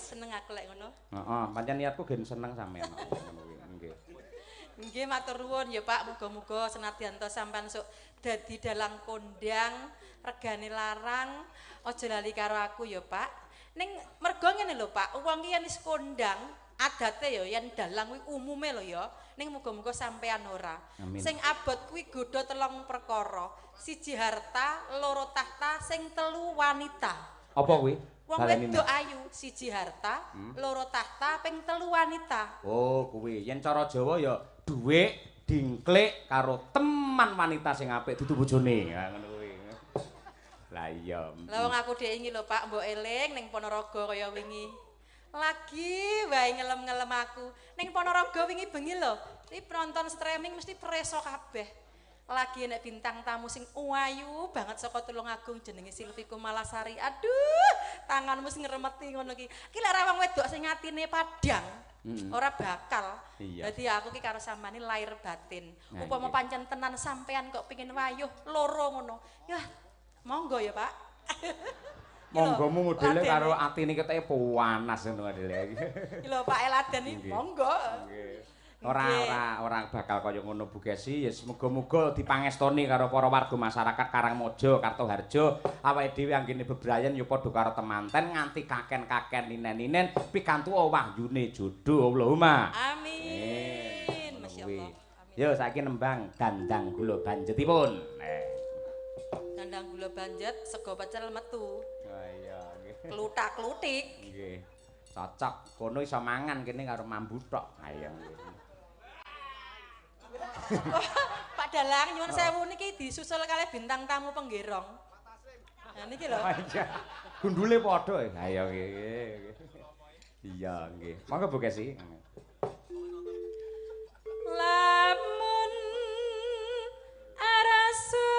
wis seneng aku lek ngono. Heeh, pancen niatku gen seneng sampean. Ngono kuwi. Nggih. Nggih matur nuwun ya Pak, muga-muga senadyan to sampean sok dadi dalang kondang, regane larang, aja lali karo aku ya Pak. Ning mergo ngene lho Pak, wong ki yen wis kondang, adate ya yen dalang kuwi umume lho ya. Ning muga-muga sampean ora. Amin. Sing abot kuwi godha telung perkara, siji harta, loro tahta, sing telu wanita. Apa kuwi? Wong wedok ayu, siji harta, loro tahta, ping telu wanita. Oh, kuwi. Yen cara Jawa ya dhuwit dingklik karo teman wanita sing apik dudu bojone. Ha ngono kuwi. Lah iya. Lah wong aku dhek iki lho Pak, mbok eling ning Ponorogo kaya wingi. Lagi wae ngelem-ngelem aku. Ning Ponorogo wingi bengi lho. Iki penonton streaming mesti preso kabeh. Lagi nek bintang tamu sing ayu banget saka Tulungagung jenenge Silvi Kumalasari. Aduh, tanganmu sing ngremeti ngono ki. Ki lek ra wong wedok sing atine padhang, ora bakal. Iya. Dadi aku ki karo sampeyan lahir batin. Nah, Upama iya. pancen tenan sampean kok pengin wayuh loro ngono. Yah, monggo ya, Pak. Monggomu modele Laden karo iki. atine keteke panas ngono modele. Iki lho Pak Eladen iki Nggih. monggo. Nggih. Nggih. Ora bakal kaya ngono Bu Gesi, ya muga-muga dipangestoni karo para warga masyarakat Karangmojo, Kartoharjo, awake dhewe anggene bebrayan ya padha karo temanten nganti kaken-kaken ninen-ninen pikantu wahyune jodoh Allahumma. Amin. Ngono Masya kuwi. Allah. Amin. Yo saiki nembang dandang gula banjetipun. Dandang gula banjet, sego pecel metu. Oh iya nggih. Klutak-klutik. Nggih. Cocok. Kono iso mangan kene karo mambu tok. Ayo nggih. Pak Dalang nyuwun sewu niki disusul kalih bintang tamu penggerong. Nah niki lho. Iya. Gundule padha. Ayo nggih. Iya nggih. Monggo Bu Gesi. Lamun arasu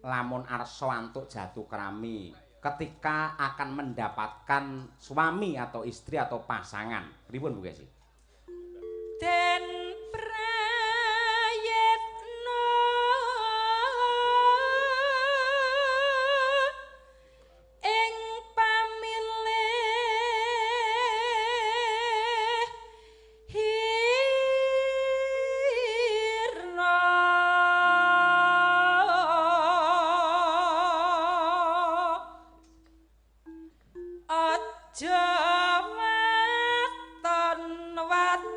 Lamun arsa antuk jatuh krami ketika akan mendapatkan suami atau istri atau pasangan. Pripun Bu Gesi? Den prayetno ing pamilih hirna aja waton wadon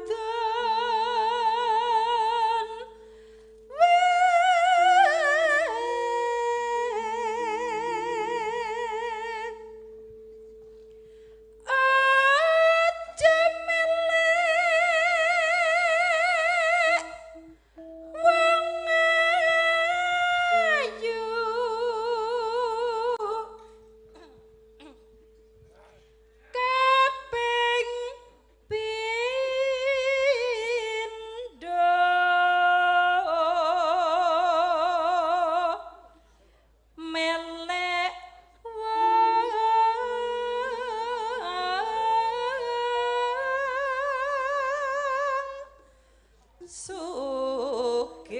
aja melek wong ayu kaping pindho melek wong sugih.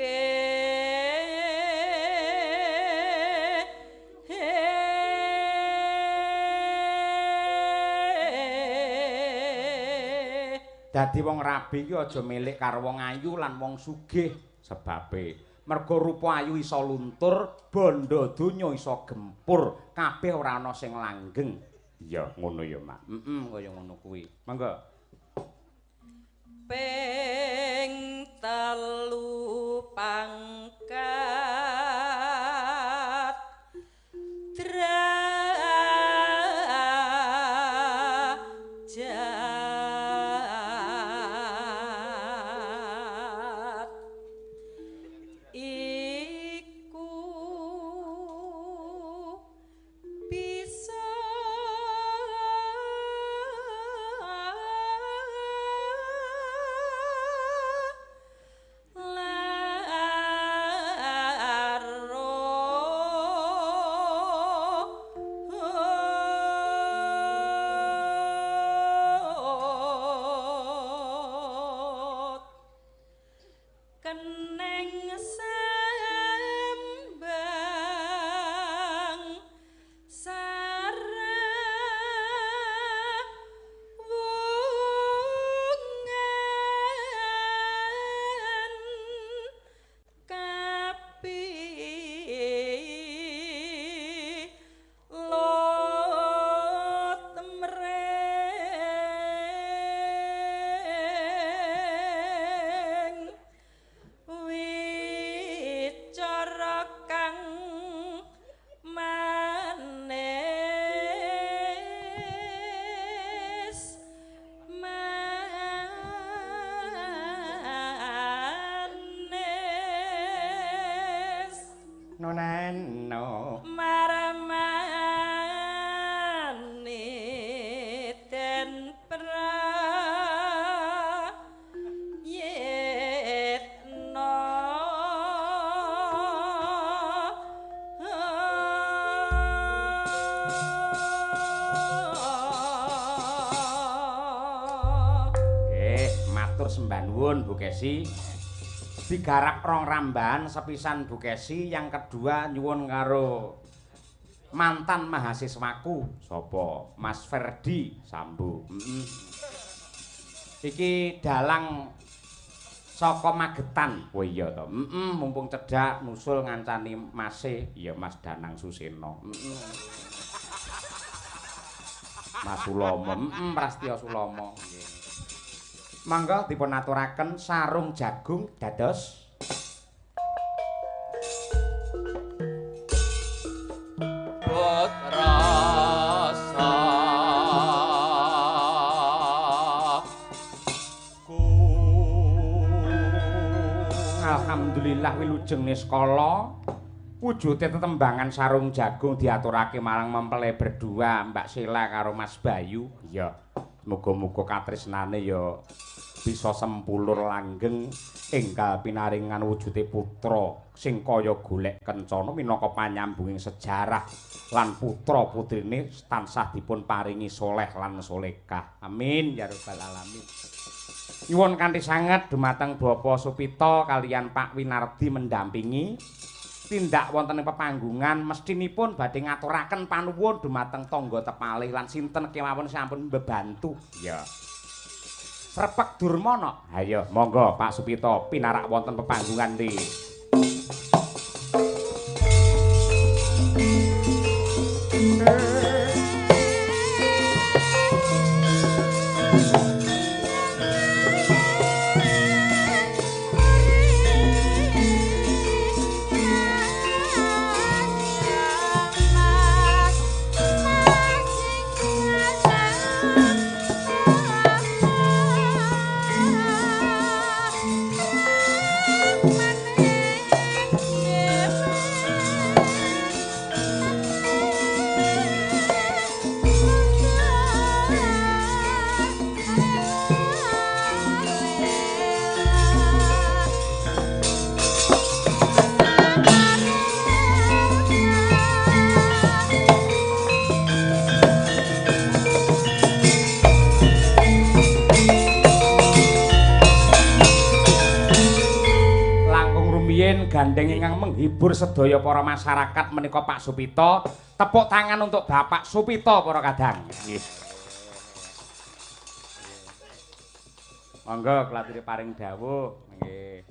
Dadi wong rabi iki aja milik karo wong ayu lan wong sugih sebabe merga rupa ayu iso luntur, bondo donya iso gempur, kabeh ora ana sing langgeng. Iya, ngono ya, Mak. Kaya ngono kuwi. Monggo. Ping telu pangkat derajat iku matur sembah nuwun Bu Kesi. Digarap rong rambahan sepisan Bu Kesi, yang kedua nyuwun karo mantan mahasiswaku sapa Mas Ferdi Sambo. Iki dalang saka Magetan. Oh iya to. Mumpung cedhak nusul ngancani Mase, ya Mas Danang Suseno. Mas Sulomo, Prastya Sulomo. Nggih. Mangga dipun aturaken sarung jagung dados rasa Alhamdulillah wilujeng niskala wujude tetembangan sarung jagung diaturake marang mempele berdua Mbak Sila karo Mas Bayu. Ya, muga-muga katresnane ya bisa sempulur langgeng enggal pinaringan wujude putra sing kaya golek kencana minangka panyambunging sejarah lan putra-putrine tansah dipun paringi soleh lan solekah. Amin ya rabbal alamin. Nyuwun kanthi sanget dumateng Bapak Supito kalian Pak Winardi mendampingi tindak wonten ing pepanggungan mestinipun badhe ngaturaken panuwun dumateng tangga tepalih lan sinten kemawon sampun mbebantu. Ya. Srepek Durmana. Ayo monggo Pak Supito pinarak wonten pepanggungan ndi. Gandeng ingkang menghibur sedaya para masyarakat menika Pak Supito. Tepuk tangan untuk Bapak Supito para kadang. Nggih. Monggo klatire paring dawuh. Nggih.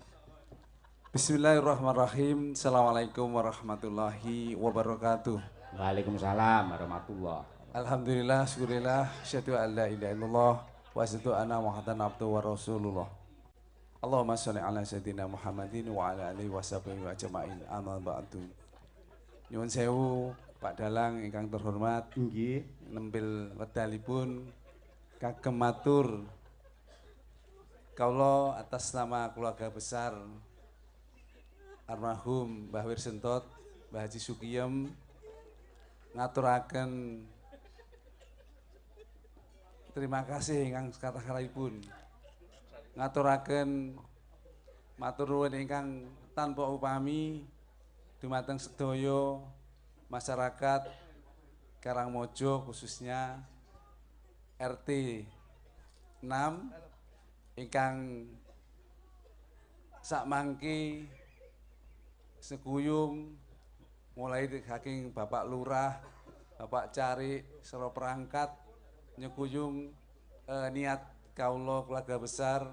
Bismillahirrahmanirrahim. Assalamualaikum warahmatullahi wabarakatuh. Waalaikumsalam warahmatullahi. Alhamdulillah, syukurillah, syahadu an la ilaha illallah wa asyhadu anna Muhammadan abduhu wa rasulullah. Allahumma sholli ala sayyidina Muhammadin wa ala alihi wa sahbihi wa ajma'in. Amma ba'du. Nyuwun sewu Pak Dalang ingkang terhormat. Nggih. Nempil wedalipun kagem matur kawula atas nama keluarga besar almarhum Mbah Wirsentot, Mbah Haji Sugiem ngaturaken terima kasih ingkang kathah-kathahipun. Ngaturaken matur nuwun ingkang tanpa upami dumateng sedaya masyarakat Karangmojo khususnya RT 6 ingkang sakmangke seguyung mulai saking Bapak Lurah, Bapak Cari, Sero Perangkat nyeguyung niat kawula keluarga besar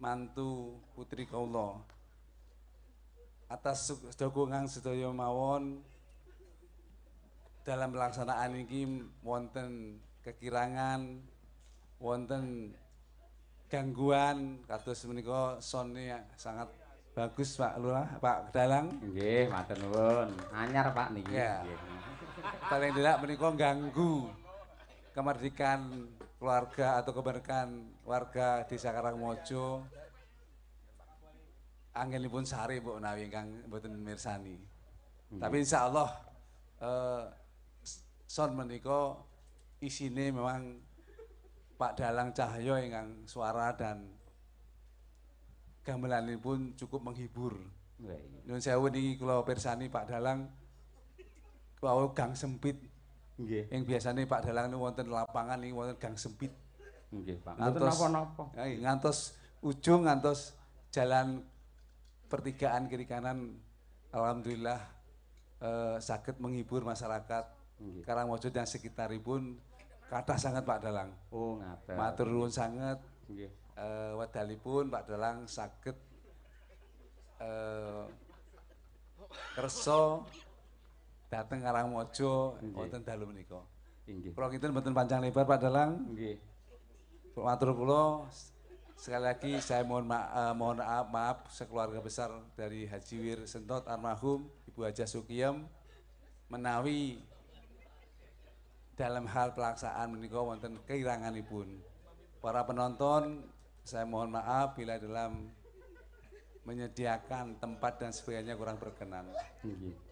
mantu putri kawula atas dukungan sedaya mawon dalam pelaksanaan ini wonten kekirangan wonten gangguan kados menika sonnya sangat bagus Pak Lurah, Pak Dalang. Nggih, matur nuwun. Anyar Pak niki. Ya. Paling tidak menika ganggu kemerdekaan keluarga atau keberkahan warga Desa Karangmojo anggenipun sari mbok menawi ingkang mboten mirsani. Tapi insyaallah son menika isine memang Pak Dalang Cahyo ingkang suara dan gamelanipun cukup menghibur. Nyuwun sewu niki kula pirsani Pak Dalang wau gang sempit. Nggih. Yang biasanya Pak Dalang niku wonten lapangan niku wonten gang sempit. Nggih, Pak. Mboten napa-napa. Ngantos ujung ngantos jalan pertigaan kiri kanan alhamdulillah saged menghibur masyarakat Karangmojo dan sekitaripun kathah sangat Pak Dalang. Oh ngaten. Matur nuwun sanget. Nggih. Wedalipun Pak Dalang saged kersa dateng Karangmojo wonten dalu menika. Inggih. Kula kinten mboten panjang lebar Pak Dalang. Nggih. Matur kula sekali lagi saya mohon maaf sekeluarga besar dari Haji Wir Sentot almarhum Ibu Haja Sukiyem menawi dalam hal pelaksanaan menika wonten keiranganipun. Para penonton saya mohon maaf bila dalam menyediakan tempat dan sebagainya kurang berkenan.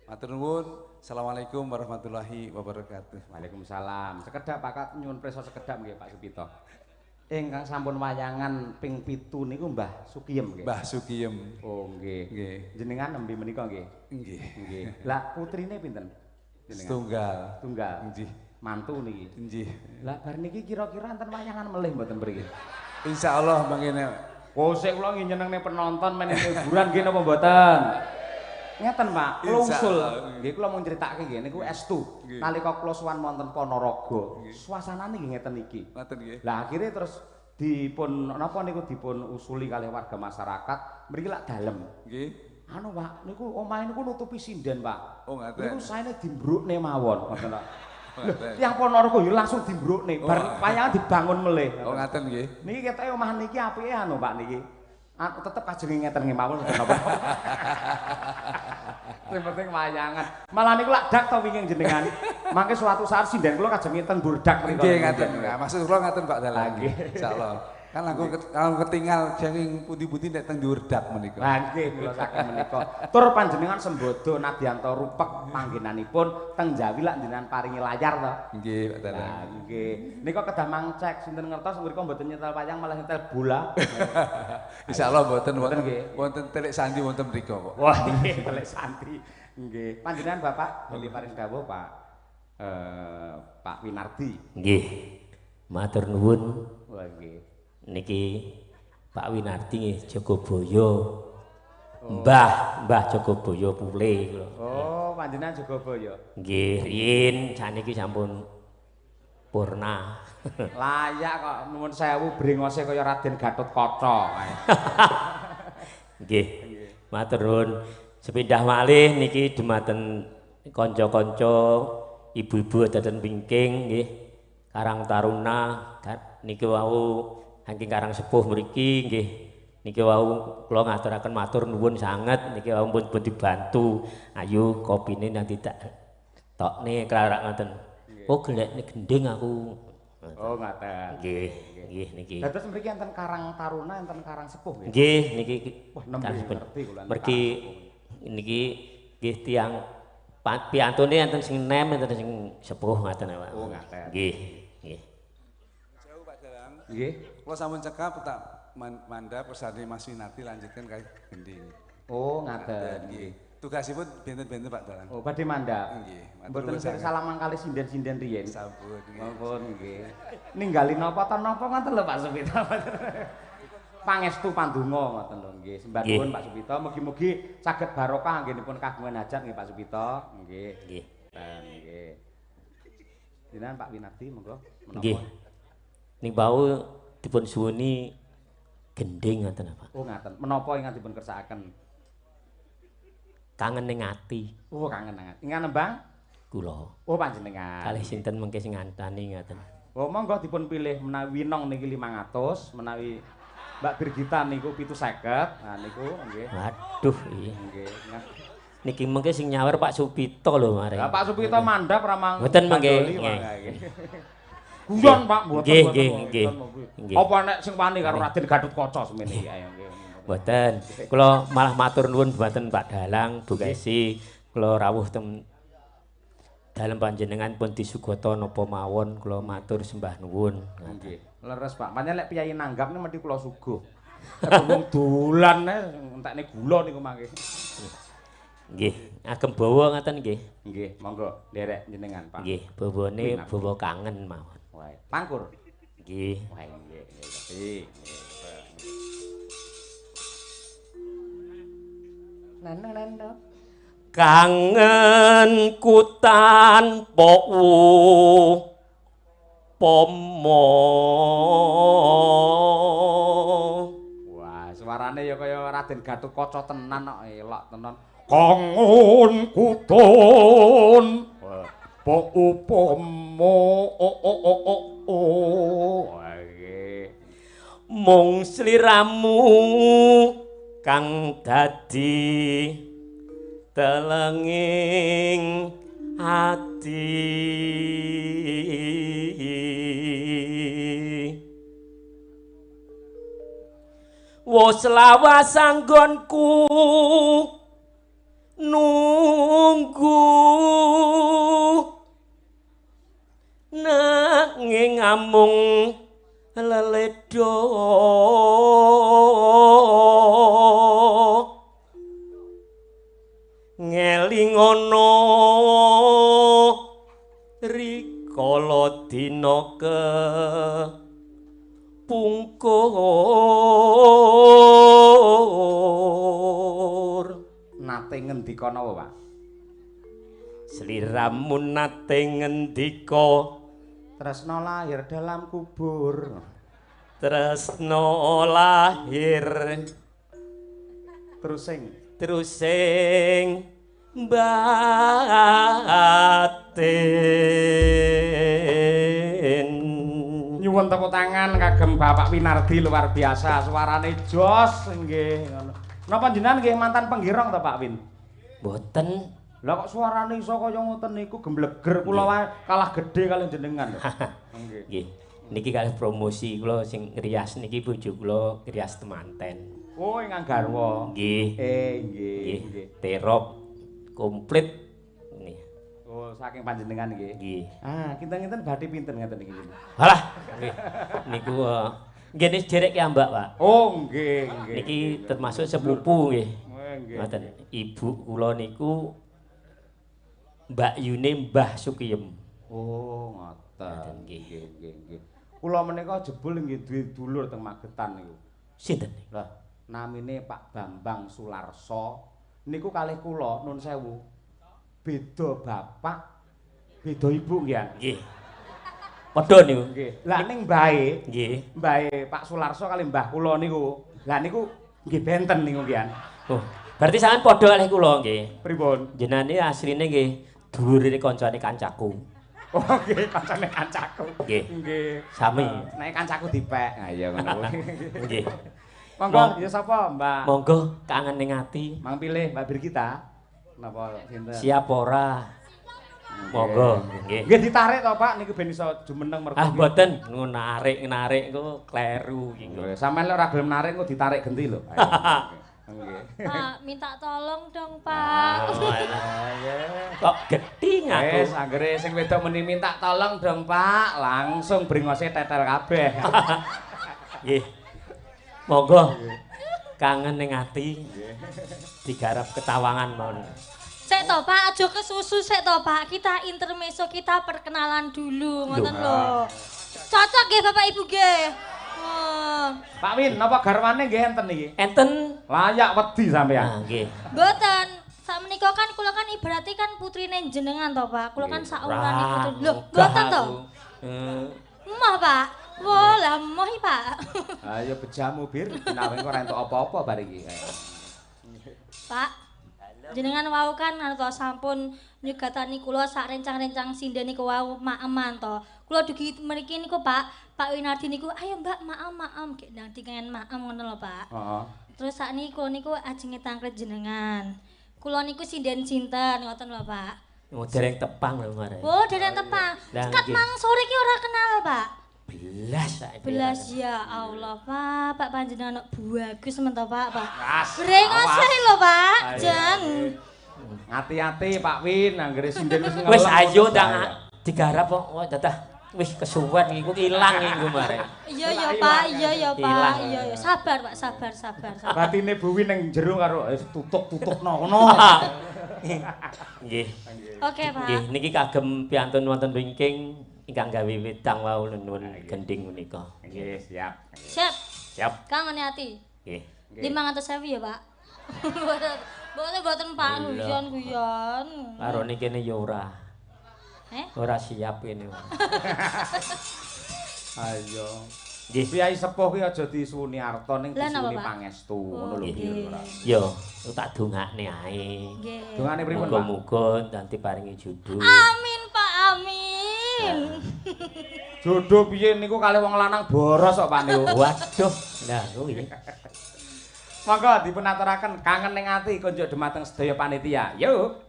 Matur nuwun. Assalamualaikum warahmatullahi wabarakatuh. Waalaikumsalam. Sekedap Pak nyuwun prisa sekedap nggih Pak Supito. Ingkang sampun wayangan ping 7 niku Mbah Sukiyem nggih. Mbah Sukiyem. Oh nggih. Nggih. Jenengan nembe menika nggih. Nggih. Nggih. Lah putrine pinten? Jenengan. Tunggal. Tunggal. Nggih. Mantu niki. Nggih. Lah bar niki kira-kira enten wayangan melih mboten mriki? Insyaallah mangkene. Oh sik kula njenengne penonton men hiburan nggih napa mboten? Ngeten Pak, kula usul. Nggih kula mau critakake nggih niku estu. Nalika kula sowan wonten Ponorogo, suasanane nggih ngeten iki. Ngoten nggih. Lah akhirnya terus dipun napa niku dipun usuli kalih warga masyarakat mriki lak dalem. Nggih. Anu Pak, niku omahe niku nutupi sinden Pak. Oh ngaten. Niku saene dimbrukne mawon ngoten Pak. Tiyang Ponorogo ya langsung dimbrukne bar wayangan dibangun melih. Oh ngaten nggih. Niki ketoke omah niki apike anu Pak niki. Tetep kajeng ngeten nggih mawon mboten napa. Sing penting wayangan. Malah niku lak dak to winging jenengan. Mangke suatu saat sinden kula kajeng ngeten burdak mriku. Nggih ngaten. Nah, maksud kula ngaten Pak Dalang. Nggih. Insyaallah. Kan aku ketinggal saking pundi-pundi nek teng Durdak menika. Lah nggih kula saking menika. Tur panjenengan sembodo Nadyanto Rupek panggenanipun teng Jawi lak jenengan paringi layar to. Nggih Pak Dalang. Lah nggih. Nika kedah mangcek sinten ngertos mriku mboten nyetel wayang malah nyetel bola. Insyaallah mboten nggih. wonten telik sandi wonten mriku kok. Wah nggih telik santri. Nggih. Panjenengan Bapak Deli Paring dawuh Pak Pak Winardi. Nggih. Matur nuwun. Wah nggih. Niki Pak Winardi nggih Jogobaya. Mbah Jogobaya Pule kula. Oh, panjenengan Jogobaya. Nggih, riyin saniki sampun purna. Layak kok nuwun sewu brengose kaya Raden Gatotkaca. Nggih. Matur nuwun. Sepindah malih niki dumateng kanca-kanca ibu-ibu dadan wingking nggih. Karang Taruna niki wau saking Karang Sepuh mriki nggih niki wau kula ngaturaken matur nuwun sanget niki wau pun dibantu ayo kopine nang tidak tokne klarak ngoten. Oh gelekne gending aku. Oh ngaten. Nggih niki. Dados mriki enten Karang Taruna enten Karang Sepuh nggih. Nggih niki Wah nembe ngerti kula. mergi niki nggih tiyang piantune enten sing nem enten sing sepuh ngaten Pak. Oh ngaten. Nggih nggih. Jauh Pak Dalang. Nggih. Kula sampun cekap tak mandhap persane Mas Winarti lanjutkan kali gending. Oh ngaten nggih. Tugasipun benten-benten Pak Dalang. Oh badhe mandhap. Nggih. Mboten sing salaman kali sinden-sinden riyen. Sampun nggih. Mampun nggih. Ninggali napa ta napa ngoten lho Pak Supito. Pangestu pandonga ngoten lho nggih. Sembah nuwun Pak Supito, mugi-mugi saged barokah anggenipun kagungan hajat nggih Pak Supito. Nggih. Nggih. Nggih. Dinten Pak Winardi monggo. Nggih. Ning bau dipun suwuni gending ngoten Pak. Oh ngaten. Menapa ingkang dipun kersakaken? Kangen ning ati Oh kangen banget. Ingkang nembang? kula. Oh panjenengan. Kalih sinten mengke sing ngantani ngoten. Oh monggo dipun pilih menawi Winong niki 500, menawi Mbak Birgita niku 750. Nah niku nggih. Waduh iki. Nggih. Niki mengke sing nyawer Pak Supito lho mare. Lah Pak Supito mandhap ramang. Mboten mengke. Guyon Pak mboten. Nggih. Apa nek sing wani karo Raden Gatotkaca semene iki ayo nggih. Mboten. Kula malah matur nuwun dumateng Pak Dalang, Bu Kesi. Kula rawuh teng dalem panjenengan pun disugata napa mawon kula matur sembah nuwun. Nggih. Leres Pak. Pancen lek piyayi nanggap mesti kula suguh. Wong dolan entekne gula niku mangke. Nggih, agem bawa ngaten nggih. Nggih, monggo nderek jenengan Pak. Nggih, bawane bawa kangen mawon. Wae. Pangkur. Nggih. Wae nggih. Kangen tanpa pomo. Wah, suarane ya kaya Raden Gatotkaca tenan kok, elok tenan. Kangen kuton po upomo Mung sliramu kang dadi telenging ati. Wis lawas anggonku nunggu nanging amung leledho ngelingono rikala dina pungkur. Nate ngendika napa, Pak? Sliramu nate ngendika Tresna lahir dalam kubur. tresna lahir Terus sing batin. nyuwun tepuk tangan kagem Bapak Winardi luar biasa, suarane jos nggih ngono. Napa jenengan nggih mantan penggirong ta Pak Win? Mboten. Lah kok suarane iso kaya ngoten niku gembleger kula wae kalah gedhe kalian jenengan lho. Nggih. Nggih. Niki kalih promosi kula sing ngrias niki bojo kula ngrias temanten. Oh, ingkang garwa. Nggih. Nggih. Nggih. Terop komplit nih. Oh, saking panjenengan nggih. Nggih. Ah, kinten-kinten badhe pinten ngeten iki. Halah. Nggih. Niku nggih nis derek ya Mbak, Pak. Oh, nggih. Niki termasuk sepupu nggih. Nggih. Ngoten. Ibu kula niku Mbak Yune Mbah Sukiyem. Oh, ngoten. Nggih. Kula menika jebul nggih duwe dulur teng Magetan niku. Sinten? Lah, namine Pak Bambang Sularso. Niku kalih kula nun sewu. Beda bapak, beda ibu nggih. Nggih. Padha niku. Nggih. Lah ning mbahe, Nggih. mbahe Pak Sularso kalih mbah kula niku. Lah niku nggih benten niku nggih. Oh, berarti sampean padha kalih kula nggih. Pripun? Jenenge asline nggih dhuwure kancane kancaku. Oh, nggih kancane kancaku. Nggih. Nggih. Sami. Nek kancaku dipek. Ha iya ngono kuwi. Nggih. Monggo, ya sapa, Mbak? Monggo kangen ning ati. Mang pilih Mbak Birgita. Napa sinten? Siap ora? Monggo, nggih. Nggih ditarik to, Pak, niku ben iso jumeneng mergo. Ah mboten, narik ku kleru iki. Sampeyan lek ora gelem narik kok ditarik genti lho. Nggih. Pak, minta tolong dong, Pak. Kok gedhi aku. Wis anggere sing wedok meni minta tolong dong, Pak, langsung bringose tetel kabeh. Nggih. Monggo. Kangen ning ati. Digarap ketawangan mawon. Sek to, Pak, aja kesusu sek to, Pak. Kita intermezzo, kita perkenalan dulu, ngoten lho. Cocok nggih Bapak Ibu nggih. Oh. Pak Win, napa garwane nggih enten iki? Enten. Layak wedi sampean. Nah, nggih. Mboten. Sakmenika kan kula kan ibarate kan putrine jenengan to, Pak. Kula kan sauran iku to. Lho, mboten to? Moh, Pak. Wah, lah moh iki, Pak. Ayo bejamu Bir, dinawe kok ora entuk apa-apa bar iki. Pak. Jenengan wau kan to sampun nyugatani kula sak rencang-rencang sinden niku wau maaman to. Kula dugi mriki niku Pak Winardi niku ayo Mbak maam gek ndang dikengen maam ngono lho Pak. Heeh. Terus sakniku niku ajenge tangkret jenengan. Kula niku sinden sinten ngoten lho Pak. Oh, dereng tepang lho mare. Oh, dereng tepang. Kat mang sore ki ora kenal Pak. Belas saiki. Belas ya Allah Pak, Pak panjenengan bagus men to Pak. Ras. Brengose lho Pak. Jan. Hati-hati Pak Win, anggere sinden wis ngelem. Wis ayo ndang digarap kok. Oh, dadah. Wis kesuwen iku ilang iku mare. Iya ya Pak, iya ya Pak, iya ya. Sabar Pak, sabar. Batine Bu Win ning jero karo tutuk-tutukno ngono. Nggih. Oke Pak. Nggih, niki kagem piantun wonten wingking ingkang gawe wedang wau nuwun gending menika. Nggih, siap. Siap. Siap. Kangen ati. Nggih. 500.000 ya Pak. Boten Pak guyon. Karo kene ya ora. Ora siap kene. Ayo. Nggih. Kyai sepuh ki aja disuwuni arta ning Lah, napa, disuwuni Pak? pangestu ngono lho Nggih. ora. Yo, tak dongakne ae. Nggih. Dongane pripun, Pak? Muga-muga nanti paringi jodoh. Amin Pak, amin. Jodoh piye niku kalih wong lanang boros kok Pak niku. Waduh, nah kuwi. Monggo dipunaturaken kangen ning ati konjuk dumateng sedaya panitia. Yuk.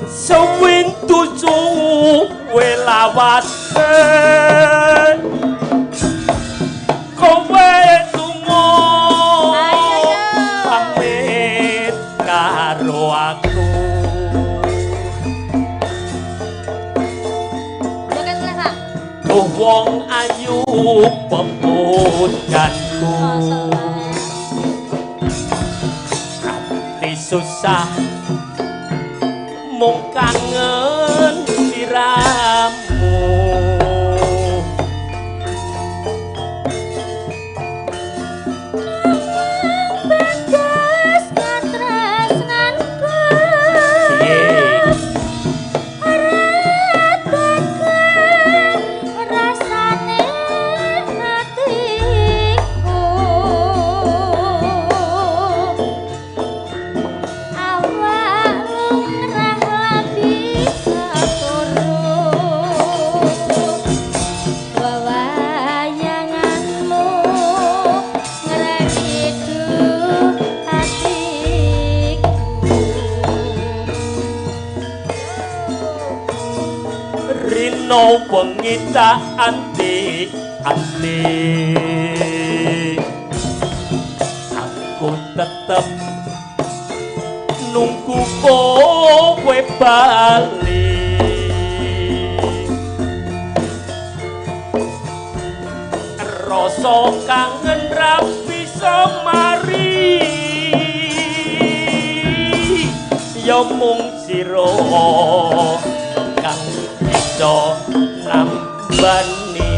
Sewing tuju welawase kowe lunga pamit karo aku wong ayu pemudanku ati susah mung kangen siramu Bagas katresnanku ora tekan rasane hatiku awak lumrah lagi saturu wawayanganmu ngrekidu hatiku rino wengi tak anti aku tetep nunggu kowe bali rasa kangen ra bisa mari ya mung sira kang bisa nambani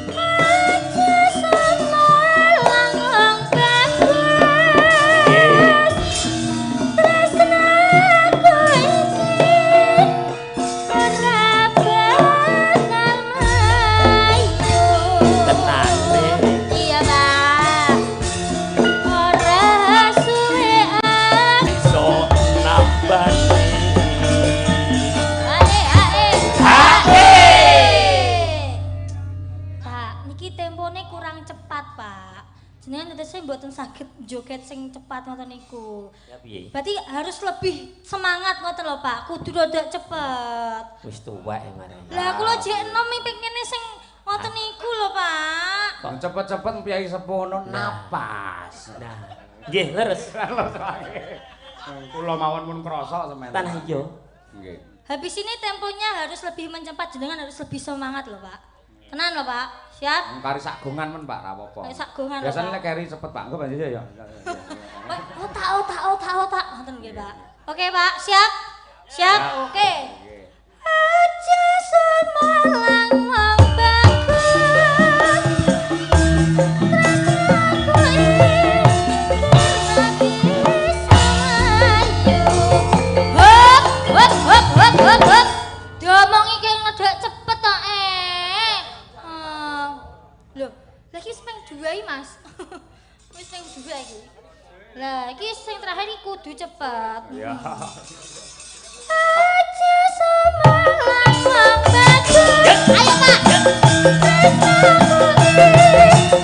lang bagus tresnaku iki ora bakal mayu tenane iya Pak ora suwe bisa nambani Pak, niki tempone kurang cepat, Pak. Jenengan saya mboten saged joget sing cepat ngoten niku. ya piye Berarti harus lebih semangat ngoten lho, Pak. Kudu rada cepet. wis tuwek marane Lah kula jek enom pengene sing ngoten niku lho, Pak. Kok cepet-cepet Kyai sepuh ngono napas. nah nggih leres Kula mawon mun krasa semen. tanah ijo Nggih. Habis ini temponya harus lebih mencepat, jenengan harus lebih semangat lho, Pak. Tenan lho, Pak. Siap? Kari sagongan men Pak ra apa-apa. Kari sagongan lho, Biasane Pak. nek kari cepet Pak, engko banjur ya. Otak. Ngoten nggih, Pak. Oke, Pak. Siap? Siap? Oke. Aja semalang wong bagus tresnaku iki bisa mayu hop diomong iki ngedek cepet kok lho lagi wis ping 2 iki Mas wis ping 2 iki lah iki sing terakhir iki kudu cepet Ya. aja semalang wong bagus ayo Pak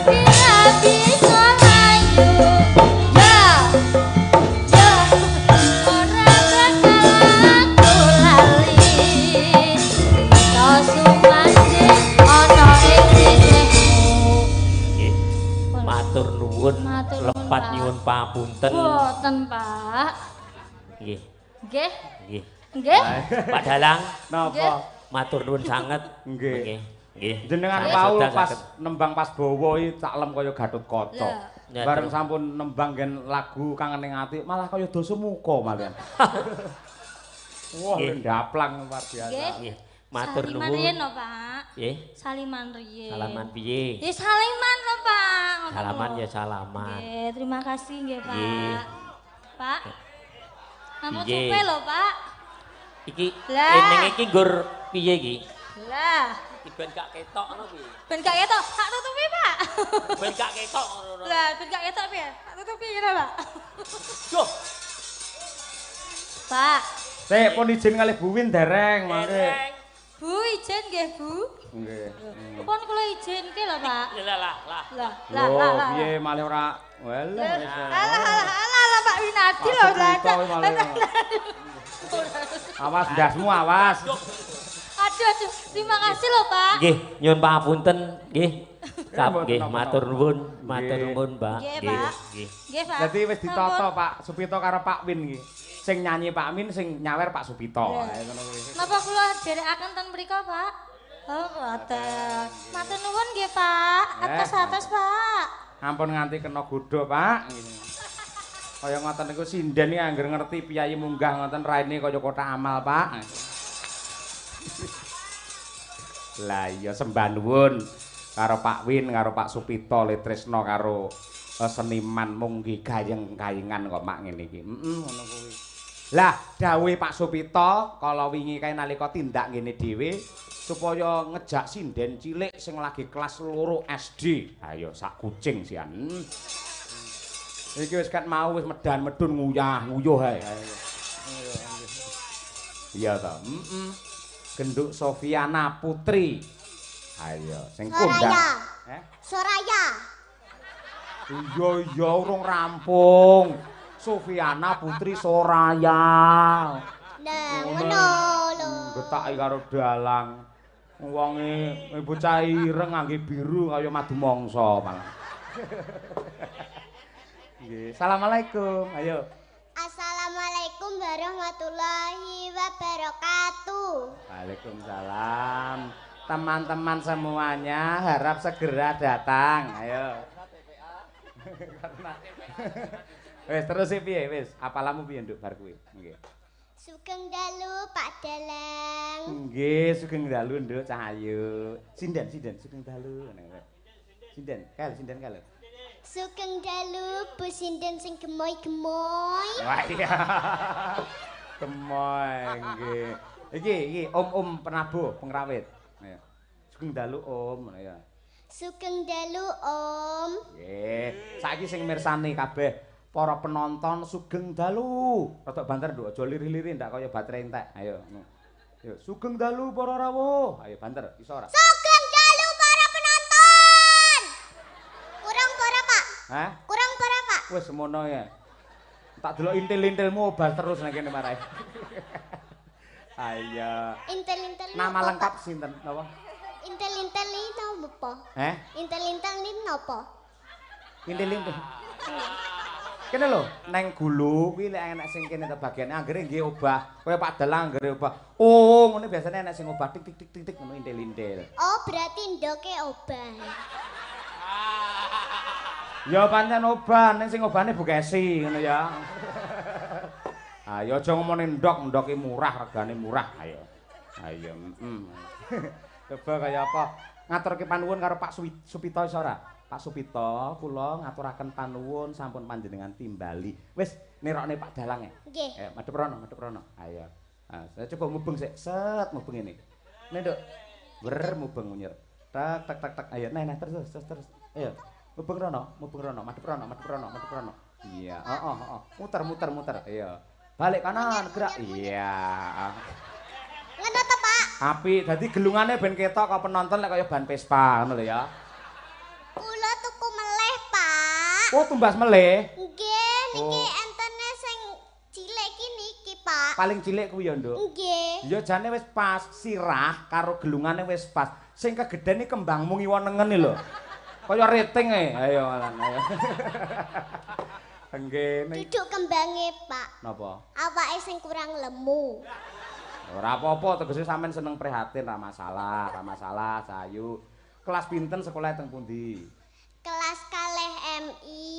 bila bisa mayu ya ora bakalan matur nuwun Matur nuwun, lepat Pak. nyuwun papunten. Boten, Pak. Nggih, Nggih. nggih. Nggih. Pak Dalang, Napa? matur nuwun sanget. Nggih. Nggih. Nggih. Jenengan Saged wau sedang pas saged. nembang pas bawa iki caklem kaya Gatotkaca. Lah. Ya, Bareng terus. sampun nembang nggen lagu kangen ning ati malah kaya dosa muka malian. Wah, Nggih. ndaplang luar biasa. Nggih. Nggih. Matur Saliman nuwun. riyen lho, Pak. Nggih. Saliman riyen. Salaman piye? Ya saliman lho, Pak. Ngoten Salaman lho. ya salaman. Nggih, terima kasih nggih, Pak. Nggih. Pak. Namun Piye? supe lho, Pak. Iki Lah. eneng iki nggur piye iki? Lah, Iki ben gak ketok ngono piye? ben gak ketok, tak tutupi, Pak. Ben gak ketok ngono. Lah, ben gak ketok piye? Tak tutupi kira, Pak. Duh, Pak, Sik pun izin kalih Bu Win dereng mangke. dereng. Bu izin nggih, Bu. Nggih. Pun kula izinke lho, Pak. Lah lah lah. Lah, Loh, piye malih ora walah wis. Alah, Pak Winadi lho, lah. Pak Suwito malih. Awas ndasmu awas. Aduh, terima kasih lho, Pak. Nggih, nyuwun papunten nggih. Kap mboten nggih, napa-napa. matur nuwun, matur Nggih. nuwun, Mbak. Nggih, Nggih, Pak. nggih. Nggih, Pak. Dadi wis ditata Pak Supito karo Pak Win iki. Sing nyanyi Pak Min, sing nyawer Pak Supito. Iya. Ae ngono kuwi. Napa kula derekaken ten mriku, Pak? Oh, boten. Matur nuwun nggih, Pak. Atas-atas, Pak. Ampun nganti kena godha, Pak. Kaya ngoten niku sinden iki angger ngerti piyayi munggah ngoten raine kaya kotak amal, Pak. Lah iya sembah nuwun karo Pak Win karo Pak Supito Letresno karo seniman munggi gayeng-gayengan kok mak ngene iki. Ngono kuwi. Lah dawuhe Pak Supito kala wingi kae nalika tindak ngene dhewe supaya ngejak sinden cilik sing lagi kelas 2 SD. Ayo sak kucing sian. Iki wis kat mau wis medan medun nguyuh ae. Iya ta. Genduk Sofiana Putri. Ayo sing kondang. Soraya. Iya urung rampung. Sofiana Putri Soraya. Nah, ngono lho. Getaki karo dalang. Wonge bocah ireng ngangge biru kaya madu mangsa malah. Nggih, Assalamualaikum. Ayo. Assalamualaikum warahmatullahi wabarakatuh. Waalaikumsalam. Teman-teman semuanya harap segera datang. Ayo. Wes terus piye wis? Apalamu piye nduk bar kuwi? Nggih. Sugeng dalu Pak Dalang. Nggih, sugeng dalu nduk Cahayu. Sinden sugeng dalu. Sinden kal. Sugeng dalu Bu Sinden sing gemoy-gemoy. Wah iya. Gemoy nggih. Iki Om Penabuh pengrawit. Ayo. Sugeng dalu Om ya. Sugeng dalu Om. Nggih. Saiki sing mirsani kabeh para penonton sugeng dalu. Rada banter nduk aja lirih-lirih ndak kaya baterai entek. Ayo. Yo sugeng dalu para rawuh. Ayo banter iso ora? Sugeng dalu para penonton. Kurang para Pak? Hah? Kurang para Pak? Wis semono ya. Tak delok intil-intilmu obah terus nang kene marahe. Ayo. Intel-intel Nama napa, lengkap Pak? sinten napa? Intel-intel ini napa? Heh? Intel-intel ini napa? Intil-intil. Kene lho, neng gulu kuwi lek enek sing kene ta bagiane anggere nggih obah. Kaya Pak Dalang anggere obah. Oh, ngene biasane enek sing obah tik tik tik tik tik ngono intil-intil. Oh, berarti ndoke obah. Ya pancen obah, ning sing obahne Bukesi ngono ya. Ayo aja ngomongin ndok murah, regane murah. Ayo. Ayo, Coba kaya apa? Ngaturke panuwun karo Pak Supito iso ora? Pak Supito, kula ngaturaken panuwun sampun panjenengan timbali. Wis nirokne Pak Dalang ya. Nggih. Madhep rono. Ayo. Ah, saya coba mubeng sik, set mubeng ini. Nih, Nduk. Ber mubeng munyer. Tak. Ayo, nah terus. Ayo. Mubeng rono, madhep rono. Iya, muter. Ayo. Balik kanan, gerak. Iya. Ngono ta, Pak? Apik, dadi gelungane ben ketok kok penonton lek kaya ban Vespa ngono lho ya. Kula tuku meleh, Pak. Oh, tumbas meleh. Nggih, niki Oh. entene sing cilik iki niki, Pak. Paling cilik kuwi ya, Nduk. Nggih. Ya jane wis pas sirah karo gelungane wis pas. Sing kegeden iki kembang mungi wonengen lho. Kaya rating ayo lan ayo. Enggene. Duduk kembange, Pak. Napa? Awake sing kurang lemu. Ora apa-apa, tegese sampean seneng prihatin ra masalah, Sayu. Kelas pinten sekolah teng pundi? Kelas kalih MI.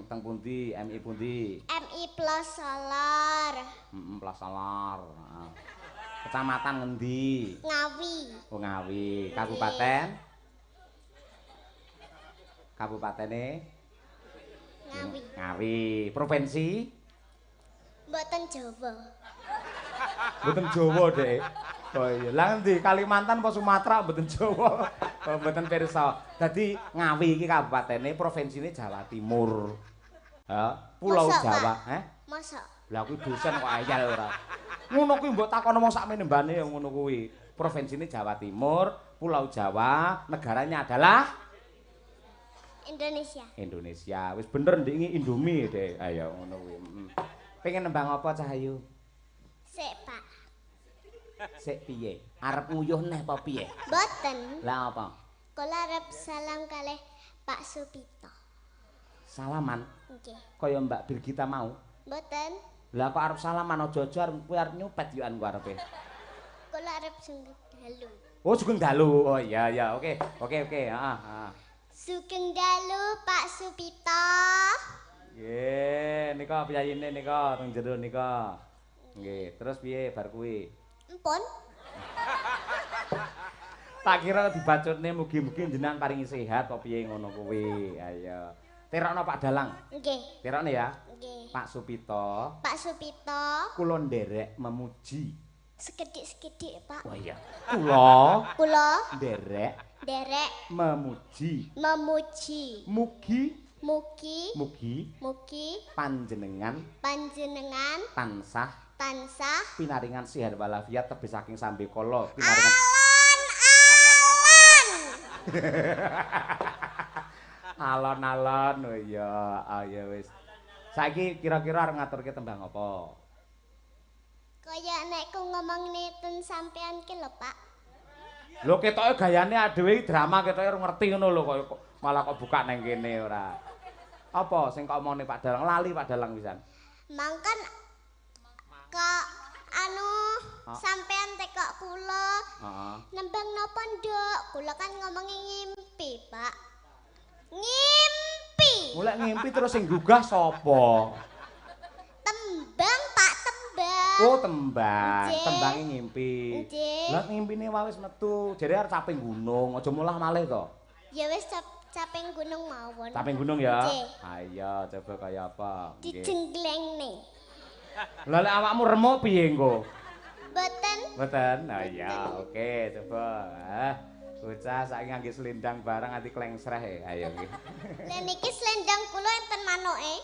Teng pundi? MI pundi? MI Plus Solar. Plus Solar. Nah. Kecamatan ngendi? Ngawi. Oh Ngawi. Kabupaten? Kabupatene? Ngawi. Ngawi. Provinsi? Mboten Jawa. Mboten Jawa, Dek. Oh iya, lah ngendi? Kalimantan apa Sumatera mboten Jawa. Oh, mboten pirsa. Dadi Ngawi iki kabupatene, provinsine Jawa Timur. Ha, Pulau Masa, Jawa, Masa? Lah kuwi dosen kok ayal ora. Ngono kuwi mbok takono mong sakmene mbane ya ngono kuwi. Provinsine Jawa Timur, Pulau Jawa, negaranya adalah Indonesia. Indonesia. Wis bener ndek iki Indomie, Dek. Ayo ngono kuwi. Pengen nembang apa Cahayu? Sik, Pak. Sik piye? Arep nguyuh neh apa piye? Mboten. Lah apa? Kula arep salam kalih Pak Supito. Salaman Nggih. kaya Mbak Birgita mau. Mboten. Lah kok arep salaman aja-aja kuwi arep nyupet yo ku arepe. Kula arep sungguh dalu. Oh, sugeng dalu. Oh iya ya, oke. Heeh. Sugeng dalu Pak Supito. Nggih, nika piyayine nika teng jero nika. Nggih, terus piye bar kuwi? Empun. Tak kira dibacutne mugi-mugi jenengan paringi sehat kok piye ngono kuwi. Ayo. Terokno Pak Dalang. Nggih. Terokne ya. Nggih. Pak Supito. Pak Supito. Kula nderek memuji. Sekedhik-sekedhik, Pak. Oh iya. Kula nderek memuji. Mugi panjenengan tansah pinaringan sihat walafiat tebih saking sambe kala pinaringan alon-alon. Oh iya, ayo wis. Saiki kira-kira arep ngaturke tembang apa? Kaya nek ku ngomongne ten sampean ki lho, Pak. Lho ketoke gayane dhewe drama ketoke ora ngerti ngono lho kok malah kok buka nang kene ora. Apa sing kok omongne Pak Dalang? Lali Pak Dalang pisan. Mangkan kok sampean tekok kula. Heeh. Nembang napa nduk? Kula kan ngomongi ngimpi, Pak. Ngimpi. Mulai ngimpi terus sing gugah sapa? Tembang, Pak, tembang. Oh, tembang. Nggih. Tembange ngimpi. Nggih. Lah ngimpine wae wis metu. Jare arep caping gunung, aja mulah malih to. Ya wis caping gunung mawon. Caping gunung ya. Nggih. Ayo coba kaya apa? Nggih. Dijenglengne. Lah lek awakmu remuk piye engko? Boten. Mboten. Nah iya, oke, coba. Bocah saiki ngangge selendang barang nganti klengsreh. Ayo iki. Lah niki slendang kula enten manoke.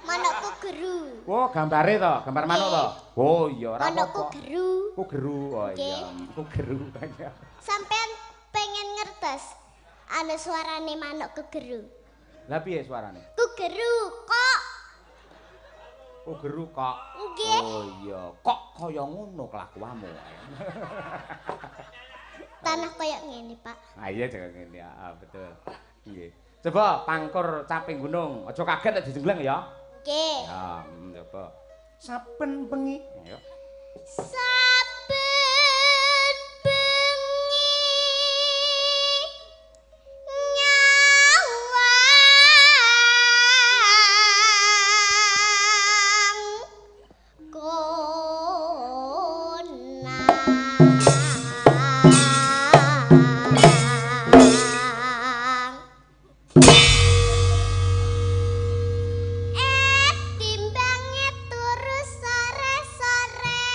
Manukku geru. Oh, gambare to, gambar manuk to. Oh iya, ora Manukku apa-apa. geru. Ku geru. Oh iya, ku geru. Sampean pengen ngertos suarane manuk kegeru. Lah piye suarane? Kugeru kok. Oh geru kok. Nggih. Oh iya, kok kaya ngono kelakuanmu. Tanah kaya ngene, Pak. Ah iya jangan ngene ya, betul. Nggih. Coba pangkur caping gunung, aja kaget nek dijenggleng ya. Nggih. Ya, coba. Saben bengi. Ayo. Saben bengi timbange turu sore-sore.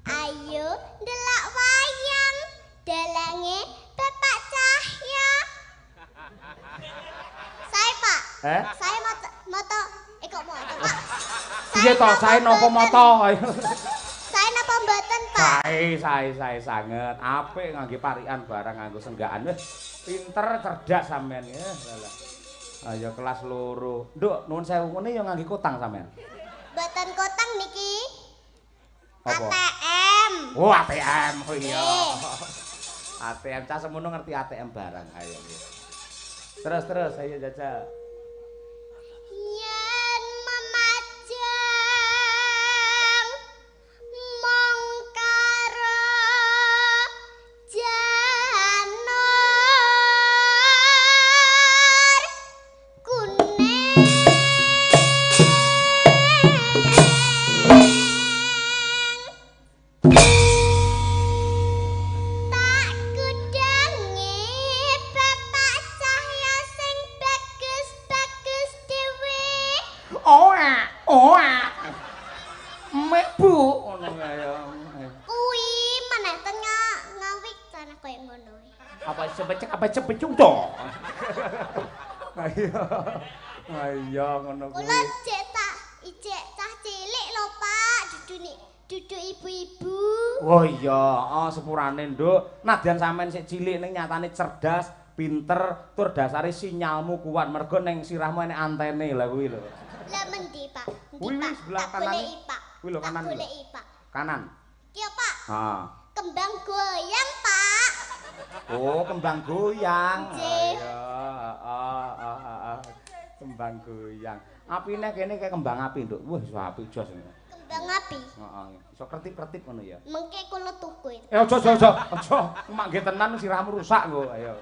Ayo ndelok wayang dalange Bapak Cahya. Saya, Pak. Saya moto kok moto, Pak. Piye to, sae napa moto? Saya napa mboten, Pak? Sae sanget. Apik ngangge parikan barang nganggo senggaan. Pinter cerdas sampean ya. Ayo kelas loro. Nduk, nuwun sewu ngene ya ngangge kotang sampean. Mboten kotang niki. Apa? ATM. Oh, ATM. Oh iya. Nggih. ATM cah semono ngerti ATM barang. Ayo nggih. Terus ayo jajal. Yen memajang mong karo janur kuning tak kudangi bapak cahya sing bagus-bagus dhewe. Mek Bu ngono kaya. Kuwi meneh tengah ngawik cara koyo ngono. Apa cepet to? Ayo ngono kuwi. Kula ijek cah cilik lho Pak, duduk ibu-ibu. Oh iya, sepurane Nduk. Nadyan sampean sik cilik ning nyatane cerdas, pinter, tur dasare sinyalmu kuat mergo ning sirahmu enek antene lha kuwi lho. Lah mendi Pak? Kuwi Pak, sebelah tak kanan. goleki, Pak. Kuwi lho kanan. Tak goleki Pak. Kanan. Kiyo Pak, Ha. kembang goyang Pak. Oh, kembang goyang. Nggih. Ayo. Kembang goyang. Apine kene kayak kembang api, Nduk. Wah, iso apik jos. Kembang api. Heeh. Iso kertip-kertip ngono ya. Mengke kula tuku. Aja. Mangke tenan sirahmu rusak kok. Ayo.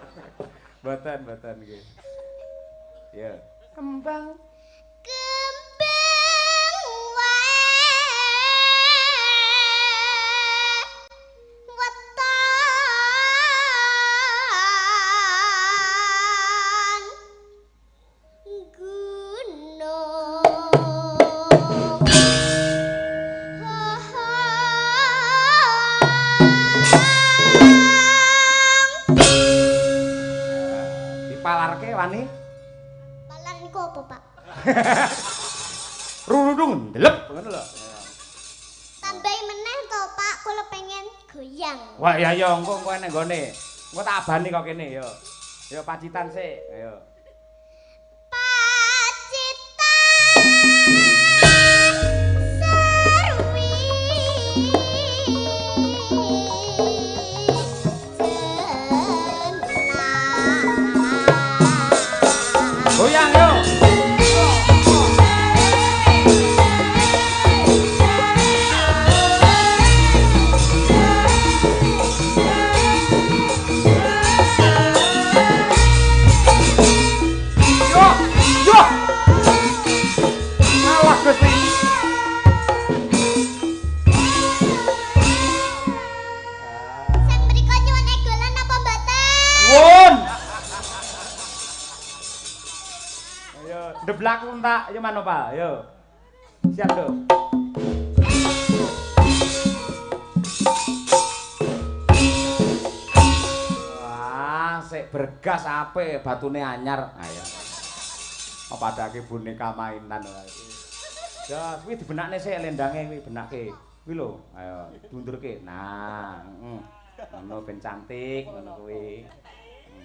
Mboten nggih. Ya. Kembang wetan gunung. dipalarke wani. Palar niku apa, Pak? Rurudung ndelep ngono lho. Tambahi meneh to, Pak, kula pengen goyang. Wah, ya engko enek nggone. Engko tak abani kok kene ya. Ya pacitan sik, ayo. Pacitan sarwi jenang. Goyang yo. Yo. Alah Gusti. Sang mriko nyuwun egolan apa mboten? Wun. Ayo, ndeblak entak, yo mano Pak, yo. Siap, Nduk. Wah, sik bergas apik, batune anyar. Ayo. Apa adake boneka mainan wae. Ya, kuwi dibenakne sik lendange kuwi benake. Kuwi lho, ayo dundurke. Nah, ngono ben cantik ngono kuwi.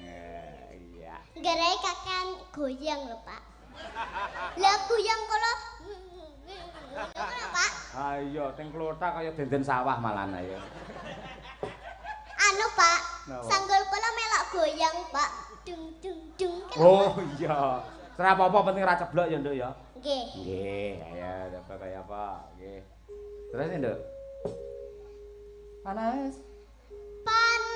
Iya. Nggarai kakean goyang lho, Pak. Lah goyang kula ngono, Pak. Ayo, teng klothak kaya denden sawah malan ayo. Anu, Pak. Napa? Sanggul kula melok goyang, Pak. Dung dung dung. Oh iya. Ora apa-apa penting ra ceblok ya, Nduk ya. Nggih. Nggih, ayo coba kaya apa? Nggih. Terus ya, Nduk. Panas. Panas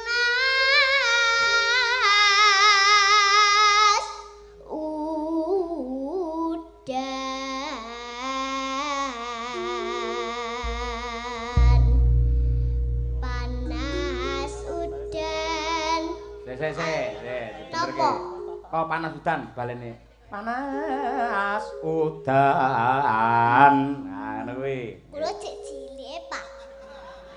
udan. Panas udan. Napa? Kok panas udan balene. Panas udan. Nah, ngono kuwi. Kula cek cilik, Pak.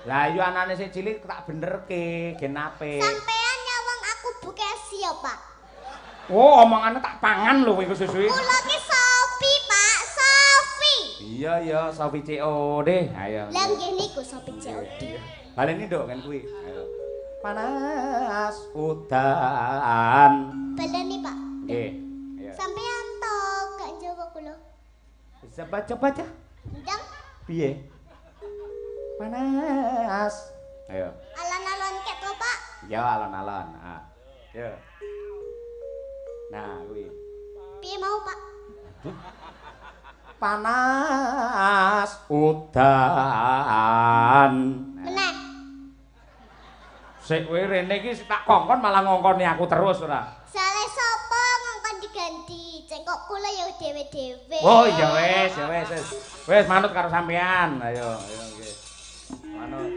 Lah iya anane sik cilik tak benerke, gen apik. Sampean nyawang aku Bukesi ya, Pak. Oh, omongane tak pangan lho kowe suwi. Kula ki Sofi, Pak. Sofi. Iya, Sofi COD. Ayo. Lah nggih niku Sofi COD. Baleni Nduk kan kuwi. Ayo. Panas udan. Baleni, Pak. Nggih. Ayo. Sampean to gak jawab kula. Bisa baca-baca. Ndang Piye? Panas. Ayo. alon-alon ket to, Pak. Ya alon-alon. Ah. Yo. Nah, kuwi. Piye mau, Pak? Panas udan. Meneh. Sik kowe rene iki tak kongkon malah ngongkoni aku terus ora. Salah sapa ngongkon diganti? Cengkok kula ya dhewe-dhewe. Oh iya wis. Wis manut karo sampean. Ayo nggih. Manut.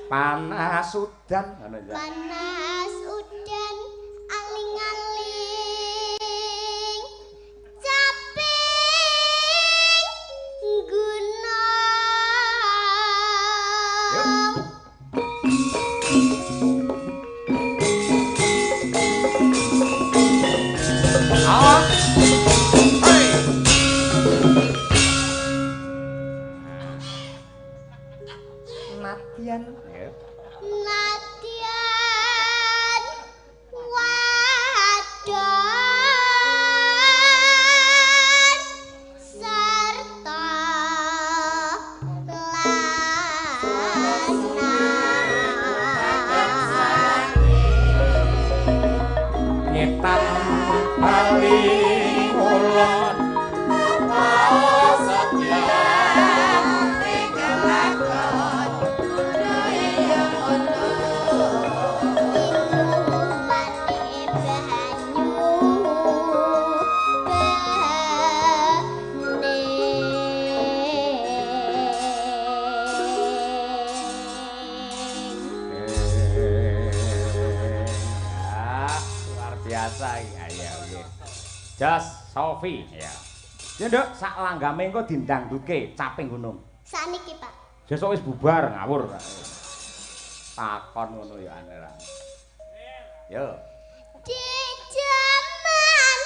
Panas udan ngono ya. Panas udan aling-aling caping gunung. Ah. Hey. Nadian. Nadian wadon serta lanang Nyetan paling ulon luar biasa iki. Ayo nggih. Jas Sofi ya. Ya nduk sak langgame engko dindangduke caping gunung. saniki Pak. Besok wis bubar ngawur. Takon ngono ya aneh. Yo. Di jaman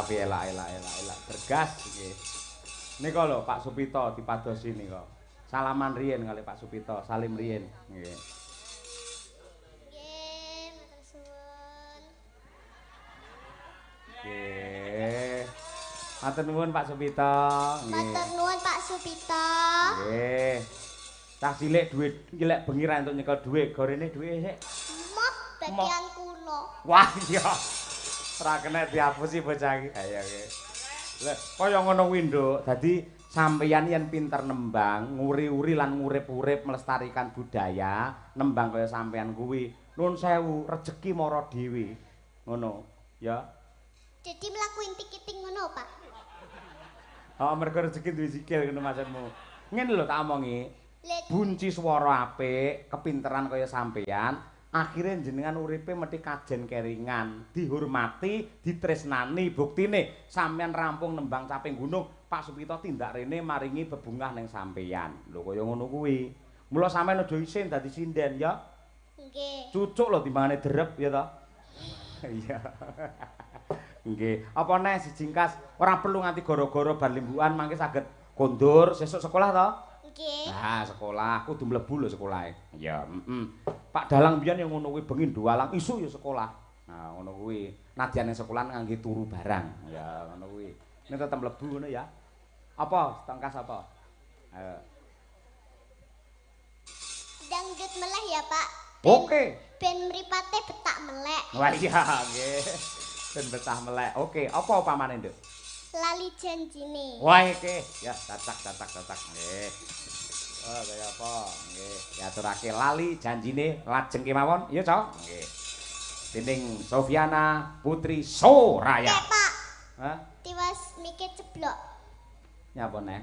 tapi elak. Bergas iki. Nika lho Pak Supito dipadosi nika. Salaman riyen kali Pak Supito, salim riyen. Nggih. Nggih, matur suwun. Nggih. Matur nuwun Pak Supito. Matur nuwun Pak Supito. Nggih. Cah cilik duit iki lek bengi ra entuk nyekel dhuwit, gorene dhuwit sik. Moh bagian kulo. Wah iya. Ora kena dihapusi bocah iki. Ayo nggih. Lah kaya ngono kuwi, Nduk. Dadi sampeyan yen pinter nembang, nguri-uri lan ngurip-urip melestarikan budaya, nembang kaya sampeyan kuwi. Nuwun sewu, rejeki mara dhewe. Ngono, ya. Jadi mlaku intik-intik ngono, Pak. Oh, mergo rejeki duwe sikil ngono maksudmu. Ngene lho tak omongi. Bunci swara apik, kepinteran kaya sampeyan, akhire jenengan uripe mesti kajen keringan, dihormati, ditresnani. Buktine sampeyan rampung nembang caping gunung, Pak Supito tindak rene maringi bebungah ning sampeyan. Lho kaya ngono kuwi. Mula sampeyan aja isin dadi sinden ya. Nggih. Cucuk lho timbangane derep ya to. Iya. Nggih. Apa neh sijingkas ora perlu nganti gara-gara bar limbukan mangke saged kondur sesuk sekolah to? Nggih. Nah, sekolah kudu mlebu lho sekolahe. Ya, Pak Dalang biyen yang ngono kuwi bengi nduwalang isu ya sekolah. Nah, ngono kuwi. Nadyan ning sekolah ngangge turu barang. Ya, ngono kuwi. Nek tetep mlebu ngono ya. Apa? Tangkas apa? Ayo. Dangdut meleh ya, Pak. Oke. Ben mripate betak melek. Wah iya, nggih. Ben betah melek. Oke, apa upamane, Nduk? Lali janjine. Wah iki, ya cacak. Nggih. Oh, kaya apa? Nggih, diaturake lali janjine lajeng kemawon. Iya, Cok. Nggih. Dening Sofiana Putri Soraya. Oke, Pak. Hah? Tiwas mikir ceblok. Nyapa neh?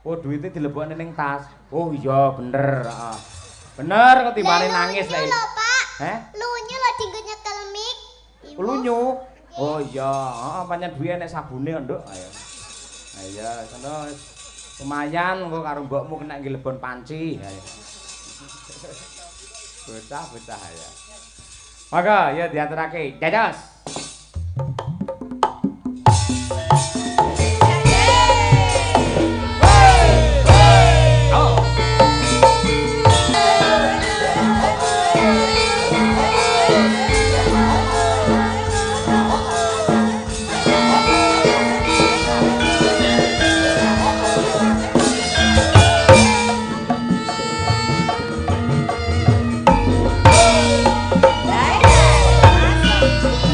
Oh, duitnya dilebokne ning tas. Oh iya, bener. Bener kok timbane nangis lek. Lunyu lho, Pak. Lunyu lho dinggo nyekel mik. Lunyu. Oh iya, heeh pancen duwe nek sabune Nduk. Ayo. Ayo, sono lumayan engko karo mbokmu kena nglebon panci. Ayo. Bocah ya. Maka ya diaturake. Dados. Thank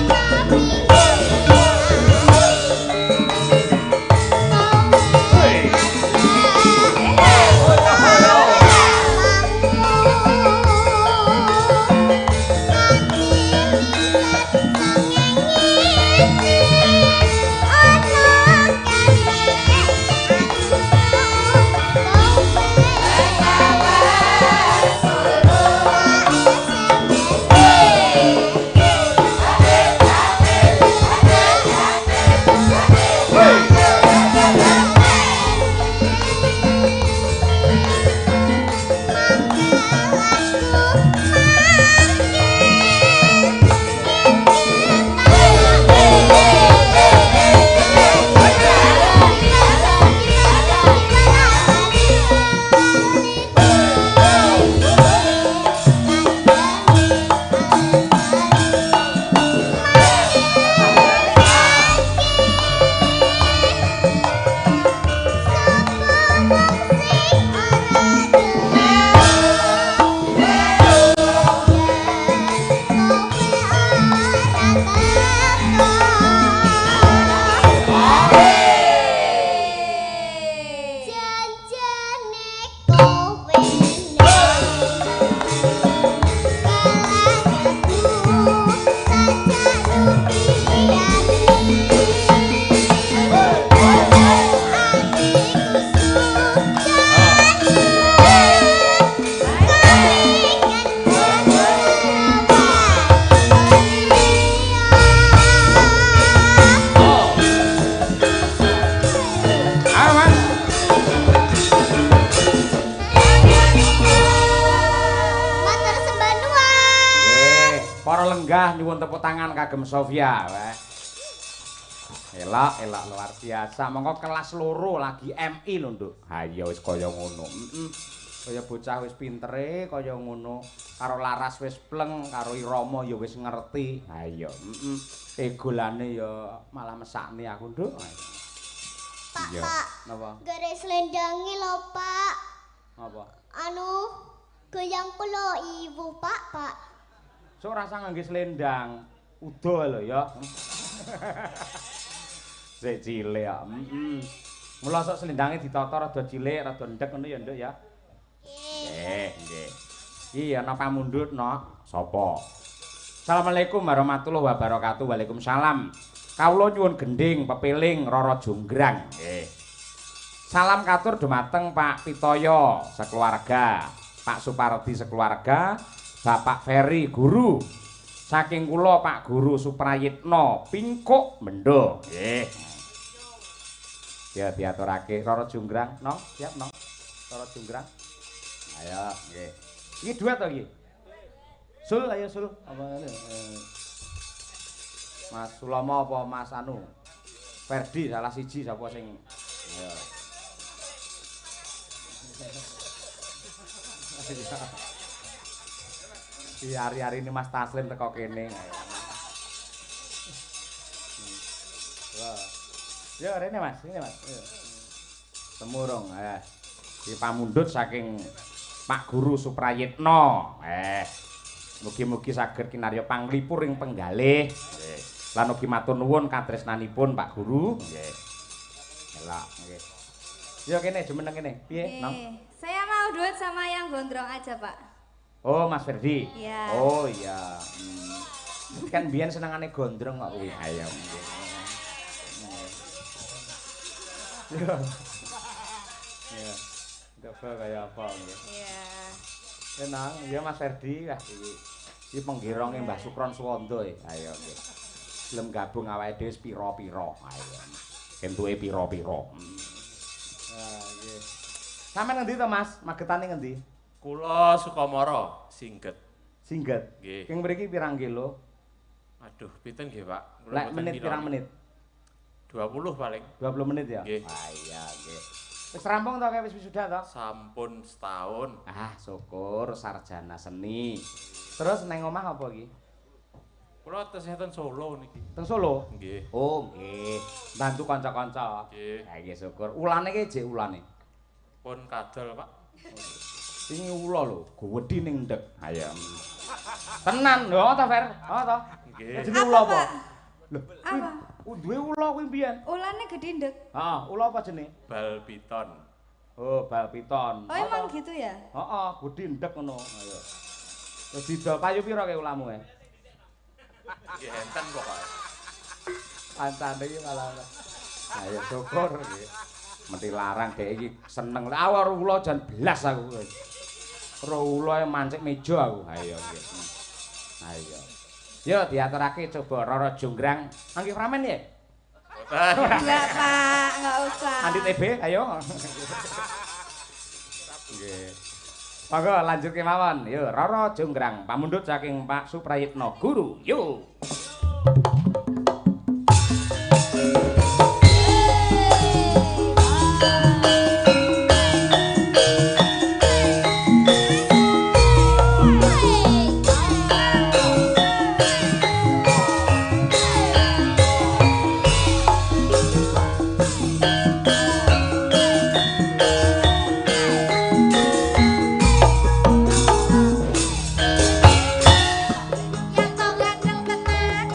you. Para lenggah nyuwun tepuk tangan kagem Sofia. Elok luar biasa. Monggo kelas loro lagi MI lho, Nduk. Ha iya wis kaya ngono. Kaya bocah wis pintere kaya ngono. Karo Laras wis pleng, karo Irama ya wis ngerti. Ha iya, egolane ya malah mesakne aku, Nduk. Pak, iya. Pak. Napa? Garis lendangi lho, Pak. Apa? Anu, goyang kula ibu, Pak. So rasa ngangge selendang. Udo lho ya. Sik cilik ya. Mula sok selendange ditata rada cilik, rada ndek ngono ya, Nduk ya. Nggih. Iya, ana pamundhut, no. Sapa? Assalamualaikum warahmatullahi wabarakatuh. Waalaikumsalam. Kawula nyuwun gending, pepiling, Rara Jonggrang. Nggih. Salam katur dumateng Pak Pitoyo sekeluarga, Pak Supardi sekeluarga, Bapak Ferry guru. Saking kula Pak Guru Suprayitno Pingkuk Mendo. Nggih. Ya diaturake Rara Jonggrang, no, siap no. Rara Jonggrang. Ayo, nggih. Iki duet to iki? Sul, ayo Sul. Apa ngene? Mas Sulama apa Mas anu? Ferdi salah siji sapa sing ayo. Iya, hari-hari ini Mas Taslim teko kene. Wah. Ya, rene Mas, ini Mas. Temurung, Iki pamundhut saking Pak Guru Suprayitno. Mugi-mugi saged kinarya panglipur ing penggalih. Nggih. Lan ugi matur nuwun katresnanipun Pak Guru. Nggih. Elok, nggih. Ya kene jumeneng kene. Piye, Nong? Saya mau duet sama yang gondrong aja, Pak. Oh, Mas Ferdi. Iya. Oh, iya. Kan biyen senengane gondrong kok kuwi. Ayo. Iya. Iya. Coba kaya apa nggih. Iya. Tenang, ya Mas Ferdi lah iki penggironge Mbah Sukron Suwanda. Ayo nggih. Gelem gabung awake dhewe pira-pira. Ayo. Entuke pira-pira. Ah, nggih. Sampeyan ngendi to, Mas? Magetane ngendi? Kula Sukamara, Singget. Singget. Nggih. King mriki pirang kilo? Aduh, pinten nggih, Pak? Lek menit pirang menit? 20 paling. 20 menit ya? Nggih. Ah iya, nggih. Wis rampung to wis wisuda to? Sampun setahun. Ah, syukur sarjana seni. Terus neng omah apa iki? Kula tesihatan Solo niki. Teng Solo? Nggih. Oh, nggih. Bantu kanca-kanca. Nggih. Ha nggih syukur. Ulane ki jek ulane. Pun kadal, Pak. Ini ula lho, gowedhi ning ndek. Ayo. Tenan lho ta, Fer? Oh to. Nggih. Jenenge ula apa? Lho, Apa? duwe ula kuwi mbiyen. Ulane gede ndek. Heeh, ula apa jenenge? Bal piton. Oh, bal piton. Oh, emang gitu ya? Heeh, gedhi ndek ngono. Ayo. Wis didol payu pira ke ulamu e? Nggih enten pokoke. Kancane iki malah. Ayo syukur nggih. Mesti larang dhek iki seneng. Lah awar ula jan blas aku. Ro ula mancik meja aku. Ayo nggih. Ayo. Yo diaturake coba Rara Jonggrang. Mangke ramen ya? Enggak, Pak, enggak usah. Andi TB, ayo. Nggih. Monggo lanjut kemawon. Yo Rara Jonggrang pamundhut saking Pak Suprayitno Guru. Yo. Yang kau ganteng tenang,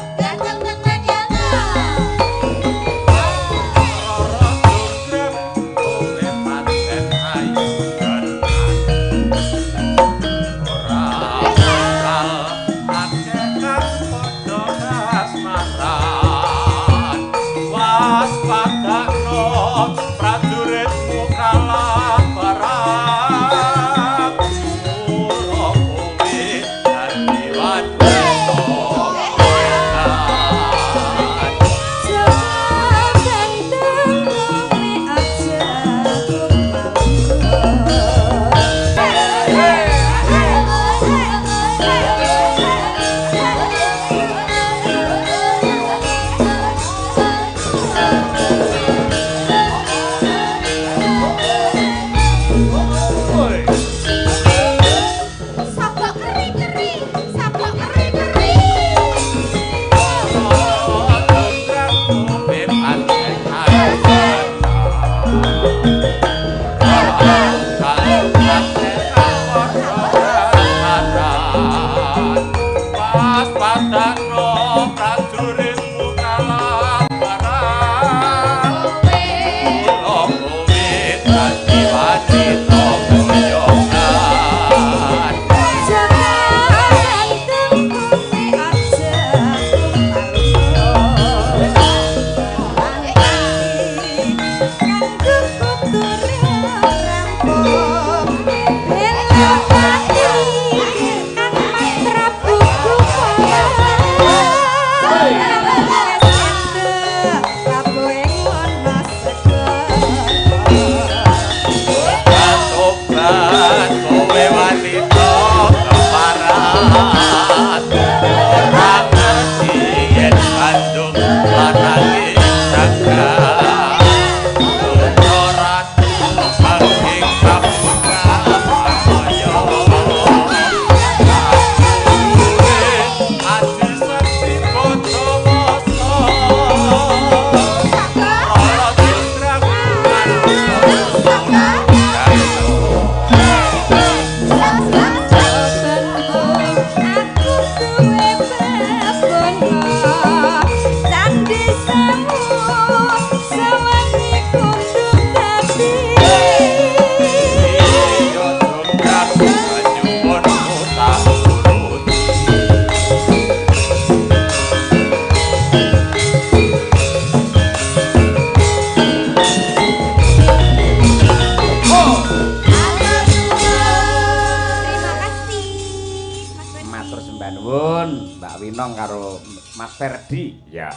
matur sembah nuwun Mbak Winong karo Mas Ferdi. Ya,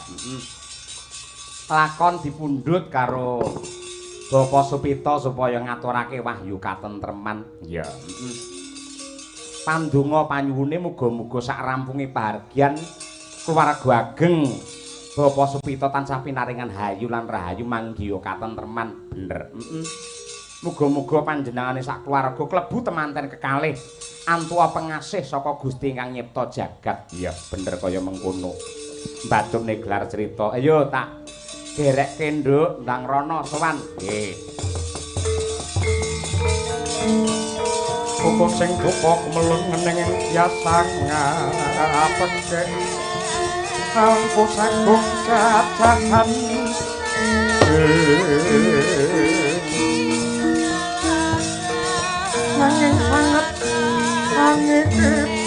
lakon dipundhut karo Bapak Supito supaya ngaturake wahyu katentreman. Ya, Pandonga panyuwune muga-muga sak rampunge pahargyan keluarga ageng Bapak Supito tansah pinaringan hayu lan rahayu manggiya katentreman. Bener. Muga-muga panjenengane sak keluarga klebu temanten kekalih antua pengasih saka Gusti ingkang nyipta jagat. Iya, bener kaya mengkono. Mbadune gelar cerita. Ayo tak gerekke nduk ndang rono sowan. Nggih. Kok sing duka melung ning biasa ngapeke. Aku sanggung cacahan. Nanging sangat nanging